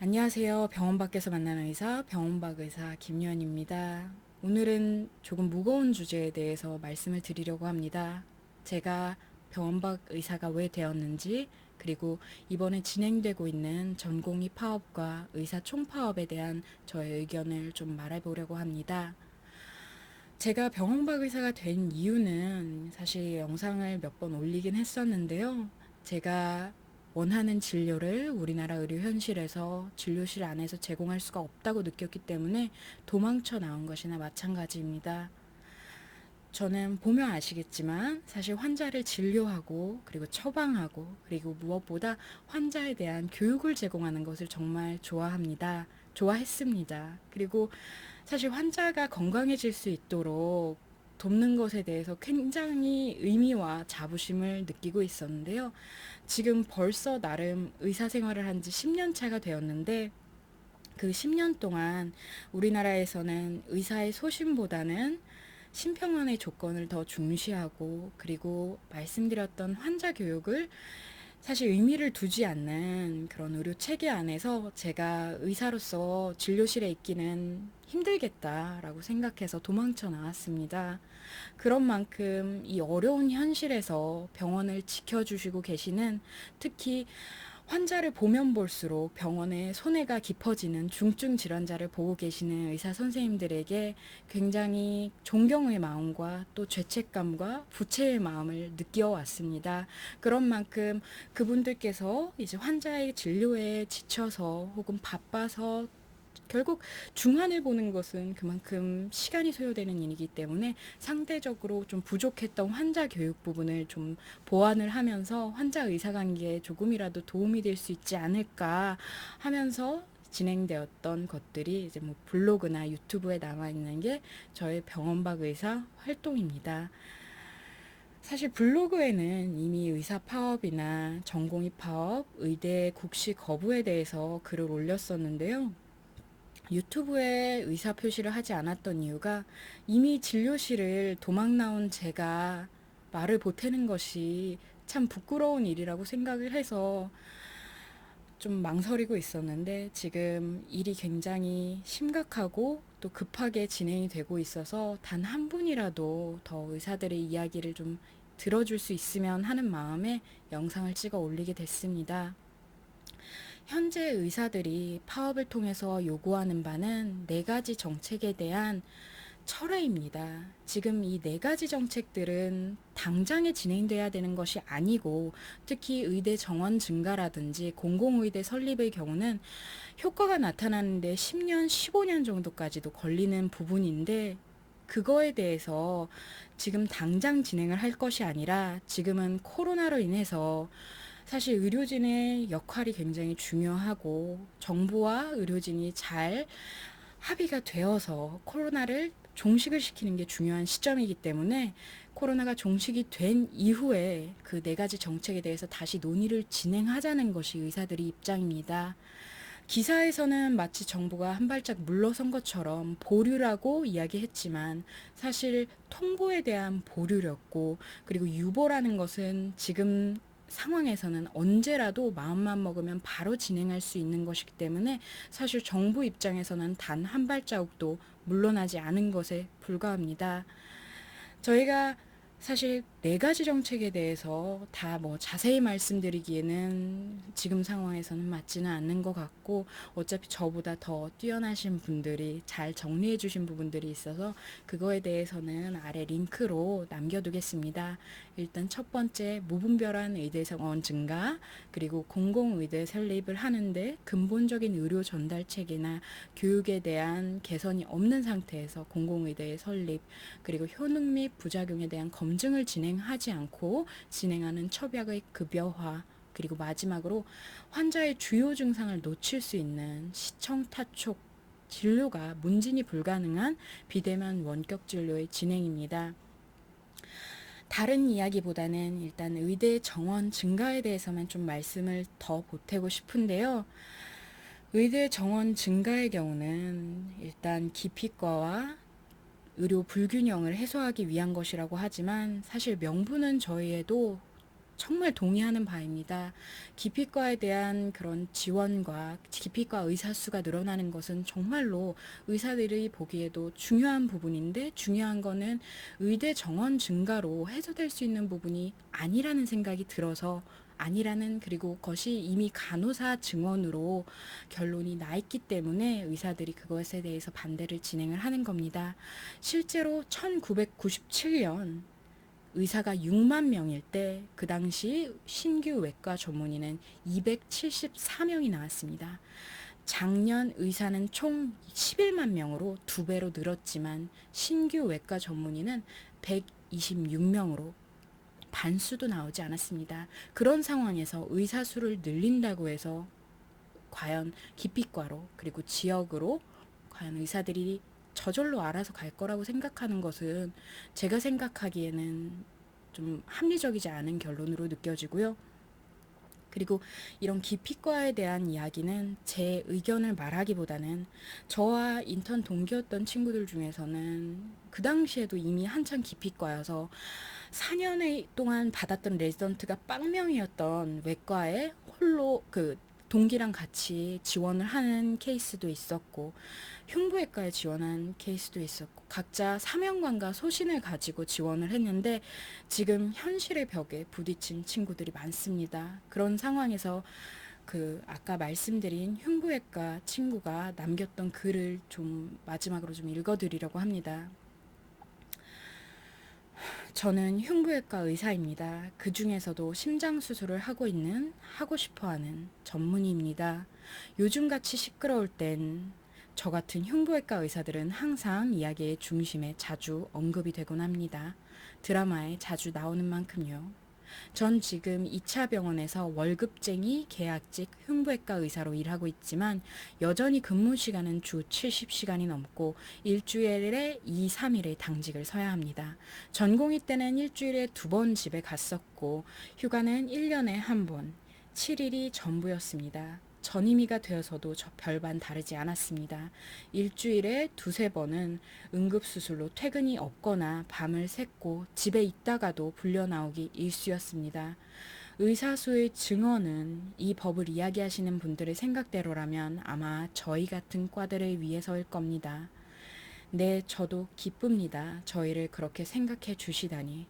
안녕하세요. 병원 밖에서 만나는 의사, 병원 밖 의사 김유연입니다. 오늘은 조금 무거운 주제에 대해서 말씀을 드리려고 합니다. 제가 병원 밖 의사가 왜 되었는지, 그리고 이번에 진행되고 있는 전공의 파업과 의사 총파업에 대한 저의 의견을 좀 말해보려고 합니다. 제가 병원 밖 의사가 된 이유는 사실 영상을 몇 번 올리긴 했었는데요. 제가 원하는 진료를 우리나라 의료 현실에서 진료실 안에서 제공할 수가 없다고 느꼈기 때문에 도망쳐 나온 것이나 마찬가지입니다. 저는 보면 아시겠지만 사실 환자를 진료하고 그리고 처방하고 그리고 무엇보다 환자에 대한 교육을 제공하는 것을 정말 좋아합니다. 좋아했습니다. 그리고 사실 환자가 건강해질 수 있도록 돕는 것에 대해서 굉장히 의미와 자부심을 느끼고 있었는데요. 지금 벌써 나름 의사 생활을 한 지 10년 차가 되었는데 그 10년 동안 우리나라에서는 의사의 소신보다는 심평원의 조건을 더 중시하고 그리고 말씀드렸던 환자 교육을 사실 의미를 두지 않는 그런 의료 체계 안에서 제가 의사로서 진료실에 있기는 힘들겠다라고 생각해서 도망쳐 나왔습니다. 그런 만큼 이 어려운 현실에서 병원을 지켜주시고 계시는, 특히 환자를 보면 볼수록 병원의 손해가 깊어지는 중증 질환자를 보고 계시는 의사 선생님들에게 굉장히 존경의 마음과 또 죄책감과 부채의 마음을 느껴왔습니다. 그런 만큼 그분들께서 이제 환자의 진료에 지쳐서 혹은 바빠서 결국 중환을 보는 것은 그만큼 시간이 소요되는 일이기 때문에 상대적으로 좀 부족했던 환자 교육 부분을 좀 보완을 하면서 환자 의사 관계에 조금이라도 도움이 될 수 있지 않을까 하면서 진행되었던 것들이 이제 뭐 블로그나 유튜브에 남아 있는 게 저의 병원 밖 의사 활동입니다. 사실 블로그에는 이미 의사 파업이나 전공의 파업, 의대 국시 거부에 대해서 글을 올렸었는데요. 유튜브에 의사 표시를 하지 않았던 이유가 이미 진료실을 도망 나온 제가 말을 보태는 것이 참 부끄러운 일이라고 생각을 해서 좀 망설이고 있었는데, 지금 일이 굉장히 심각하고 또 급하게 진행이 되고 있어서 단 한 분이라도 더 의사들의 이야기를 좀 들어줄 수 있으면 하는 마음에 영상을 찍어 올리게 됐습니다. 현재 의사들이 파업을 통해서 요구하는 바는 네 가지 정책에 대한 철회입니다. 지금 이 네 가지 정책들은 당장에 진행돼야 되는 것이 아니고, 특히 의대 정원 증가라든지 공공의대 설립의 경우는 효과가 나타나는데 10년, 15년 정도까지도 걸리는 부분인데, 그거에 대해서 지금 당장 진행을 할 것이 아니라 지금은 코로나로 인해서 사실 의료진의 역할이 굉장히 중요하고 정부와 의료진이 잘 합의가 되어서 코로나를 종식을 시키는 게 중요한 시점이기 때문에 코로나가 종식이 된 이후에 그 네 가지 정책에 대해서 다시 논의를 진행하자는 것이 의사들의 입장입니다. 기사에서는 마치 정부가 한 발짝 물러선 것처럼 보류라고 이야기했지만 사실 통보에 대한 보류였고, 그리고 유보라는 것은 지금 상황에서는 언제라도 마음만 먹으면 바로 진행할 수 있는 것이기 때문에 사실 정부 입장에서는 단 한 발자국도 물러나지 않은 것에 불과합니다. 저희가 사실 네 가지 정책에 대해서 다 뭐 자세히 말씀드리기에는 지금 상황에서는 맞지는 않는 것 같고, 어차피 저보다 더 뛰어나신 분들이 잘 정리해 주신 부분들이 있어서 그거에 대해서는 아래 링크로 남겨두겠습니다. 일단 첫 번째, 무분별한 의대 정원 증가, 그리고 공공의대 설립을 하는데 근본적인 의료 전달 체계나 교육에 대한 개선이 없는 상태에서 공공의대의 설립, 그리고 효능 및 부작용에 대한 검증을 진행하지 않고 진행하는 첩약의 급여화, 그리고 마지막으로 환자의 주요 증상을 놓칠 수 있는 시청 타촉 진료가 문진이 불가능한 비대면 원격 진료의 진행입니다. 다른 이야기보다는 일단 의대 정원 증가에 대해서만 좀 말씀을 더 보태고 싶은데요. 의대 정원 증가의 경우는 일단 기피과와 의료 불균형을 해소하기 위한 것이라고 하지만 사실 명분은 저희에도 정말 동의하는 바입니다. 기피과에 대한 그런 지원과 기피과 의사 수가 늘어나는 것은 정말로 의사들이 보기에도 중요한 부분인데, 중요한 거는 의대 정원 증가로 해소될 수 있는 부분이 아니라는 생각이 들어서, 아니라는, 그리고 그것이 이미 간호사 증언으로 결론이 나 있기 때문에 의사들이 그것에 대해서 반대를 진행을 하는 겁니다. 실제로 1997년 의사가 6만 명일 때 그 당시 신규 외과 전문의는 274명이 나왔습니다. 작년 의사는 총 11만 명으로 2배로 늘었지만 신규 외과 전문의는 126명으로 반수도 나오지 않았습니다. 그런 상황에서 의사 수를 늘린다고 해서 과연 기피과로, 그리고 지역으로 과연 의사들이 저절로 알아서 갈 거라고 생각하는 것은 제가 생각하기에는 좀 합리적이지 않은 결론으로 느껴지고요. 그리고 이런 기피과에 대한 이야기는 제 의견을 말하기보다는 저와 인턴 동기였던 친구들 중에서는 그 당시에도 이미 한창 기피과여서 4년 동안 받았던 레지던트가 빵명이었던 외과에 홀로 동기랑 같이 지원을 하는 케이스도 있었고, 흉부외과에 지원한 케이스도 있었고, 각자 사명감과 소신을 가지고 지원을 했는데 지금 현실의 벽에 부딪힌 친구들이 많습니다. 그런 상황에서 아까 말씀드린 흉부외과 친구가 남겼던 글을 좀 마지막으로 좀 읽어드리려고 합니다. 저는 흉부외과 의사입니다. 그 중에서도 심장수술을 하고 싶어 하는 전문의입니다. 요즘같이 시끄러울 땐 저 같은 흉부외과 의사들은 항상 이야기의 중심에 자주 언급이 되곤 합니다. 드라마에 자주 나오는 만큼요. 전 지금 2차 병원에서 월급쟁이 계약직 흉부외과 의사로 일하고 있지만 여전히 근무 시간은 주 70시간이 넘고 일주일에 2, 3일의 당직을 서야 합니다. 전공의 때는 일주일에 2번 집에 갔었고 휴가는 1년에 1번, 7일이 전부였습니다. 전임의가 되어서도 저 별반 다르지 않았습니다. 일주일에 2~3번은 응급수술로 퇴근이 없거나 밤을 샜고 집에 있다가도 불려 나오기 일쑤였습니다. 의사수의 증언은 이 법을 이야기하시는 분들의 생각대로라면 아마 저희 같은 과들을 위해서일 겁니다. 네, 저도 기쁩니다. 저희를 그렇게 생각해 주시다니.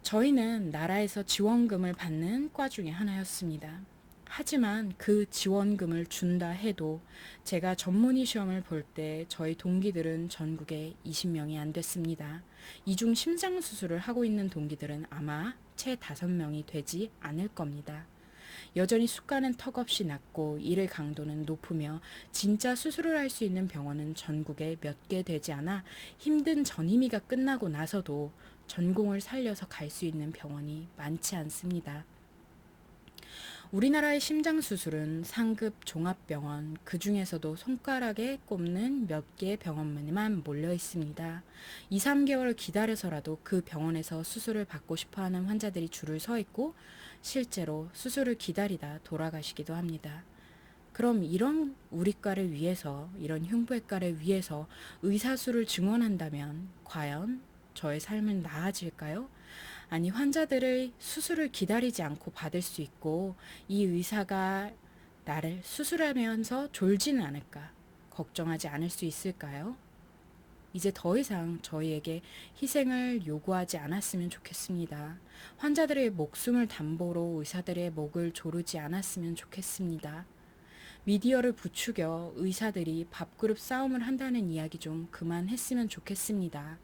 저희는 나라에서 지원금을 받는 과 중에 하나였습니다. 하지만 그 지원금을 준다 해도 제가 전문의 시험을 볼 때 저희 동기들은 전국에 20명이 안 됐습니다. 이 중 심장수술을 하고 있는 동기들은 아마 채 5명이 되지 않을 겁니다. 여전히 수가는 턱없이 낮고 일의 강도는 높으며 진짜 수술을 할 수 있는 병원은 전국에 몇 개 되지 않아 힘든 전임의가 끝나고 나서도 전공을 살려서 갈 수 있는 병원이 많지 않습니다. 우리나라의 심장수술은 상급 종합병원, 그 중에서도 손가락에 꼽는 몇 개의 병원만 몰려 있습니다. 2, 3개월 기다려서라도 그 병원에서 수술을 받고 싶어 하는 환자들이 줄을 서 있고 실제로 수술을 기다리다 돌아가시기도 합니다. 그럼 이런 우리과를 위해서, 이런 흉부외과를 위해서 의사수를 증원한다면 과연 저의 삶은 나아질까요? 아니, 환자들의 수술을 기다리지 않고 받을 수 있고 이 의사가 나를 수술하면서 졸지는 않을까 걱정하지 않을 수 있을까요? 이제 더 이상 저희에게 희생을 요구하지 않았으면 좋겠습니다. 환자들의 목숨을 담보로 의사들의 목을 조르지 않았으면 좋겠습니다. 미디어를 부추겨 의사들이 밥그릇 싸움을 한다는 이야기 좀 그만했으면 좋겠습니다.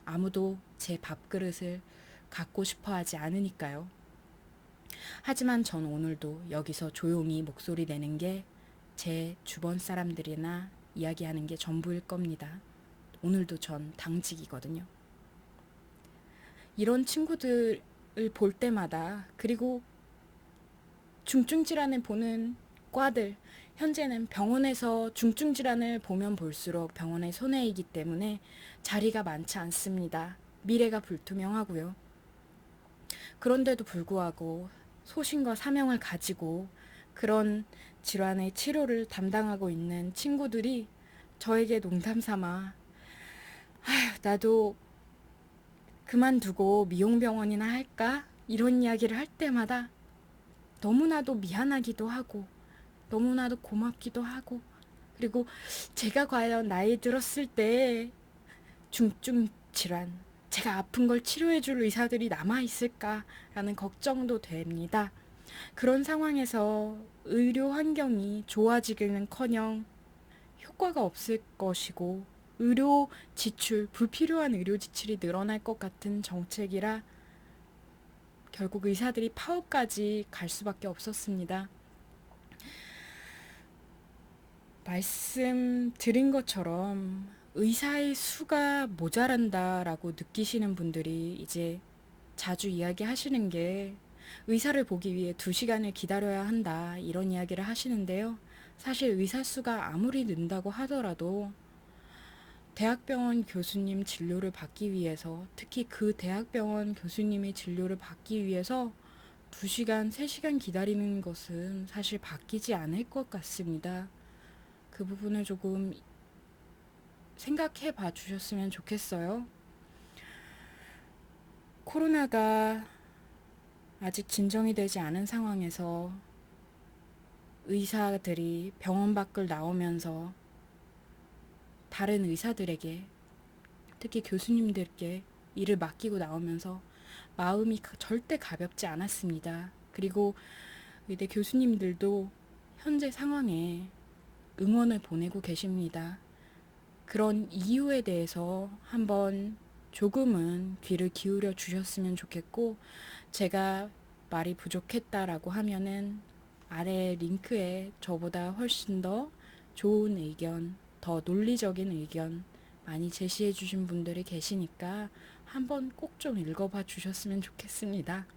아무도 제 밥그릇을 갖고 싶어 하지 않으니까요. 하지만 전 오늘도 여기서 조용히 목소리 내는 게 제 주변 사람들이나 이야기하는 게 전부일 겁니다. 오늘도 전 당직이거든요. 이런 친구들을 볼 때마다, 그리고 중증질환을 보는 과들, 현재는 병원에서 중증질환을 보면 볼수록 병원의 손해이기 때문에 자리가 많지 않습니다. 미래가 불투명하고요. 그런데도 불구하고 소신과 사명을 가지고 그런 질환의 치료를 담당하고 있는 친구들이 저에게 농담 삼아 나도 그만두고 미용병원이나 할까? 이런 이야기를 할 때마다 너무나도 미안하기도 하고 너무나도 고맙기도 하고, 그리고 제가 과연 나이 들었을 때 중증 질환, 제가 아픈 걸 치료해줄 의사들이 남아있을까라는 걱정도 됩니다. 그런 상황에서 의료 환경이 좋아지기는커녕 효과가 없을 것이고, 의료 지출, 불필요한 의료 지출이 늘어날 것 같은 정책이라 결국 의사들이 파업까지 갈 수밖에 없었습니다. 말씀드린 것처럼 의사의 수가 모자란다라고 느끼시는 분들이 이제 자주 이야기하시는 게, 의사를 보기 위해 2시간을 기다려야 한다, 이런 이야기를 하시는데요. 사실 의사 수가 아무리 는다고 하더라도 대학병원 교수님 진료를 받기 위해서, 특히 그 대학병원 교수님의 진료를 받기 위해서 2시간, 3시간 기다리는 것은 사실 바뀌지 않을 것 같습니다. 그 부분을 조금 생각해 봐 주셨으면 좋겠어요. 코로나가 아직 진정이 되지 않은 상황에서 의사들이 병원 밖을 나오면서 다른 의사들에게, 특히 교수님들께 일을 맡기고 나오면서 마음이 절대 가볍지 않았습니다. 그리고 의대 교수님들도 현재 상황에 응원을 보내고 계십니다. 그런 이유에 대해서 한번 조금은 귀를 기울여 주셨으면 좋겠고, 제가 말이 부족했다라고 하면은 아래 링크에 저보다 훨씬 더 좋은 의견, 더 논리적인 의견 많이 제시해 주신 분들이 계시니까 한번 꼭 좀 읽어봐 주셨으면 좋겠습니다.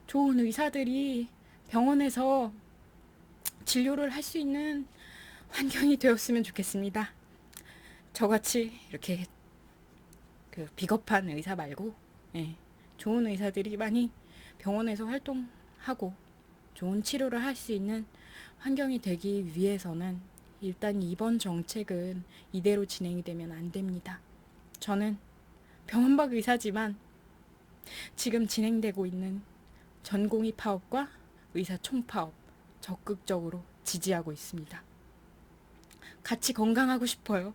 좋은 의사들이 병원에서 진료를 할 수 있는 환경이 되었으면 좋겠습니다. 저같이 이렇게 비겁한 의사 말고, 예, 좋은 의사들이 많이 병원에서 활동하고 좋은 치료를 할 수 있는 환경이 되기 위해서는 일단 이번 정책은 이대로 진행이 되면 안 됩니다. 저는 병원 밖 의사지만 지금 진행되고 있는 전공의 파업과 의사 총파업 적극적으로 지지하고 있습니다. 같이 건강하고 싶어요.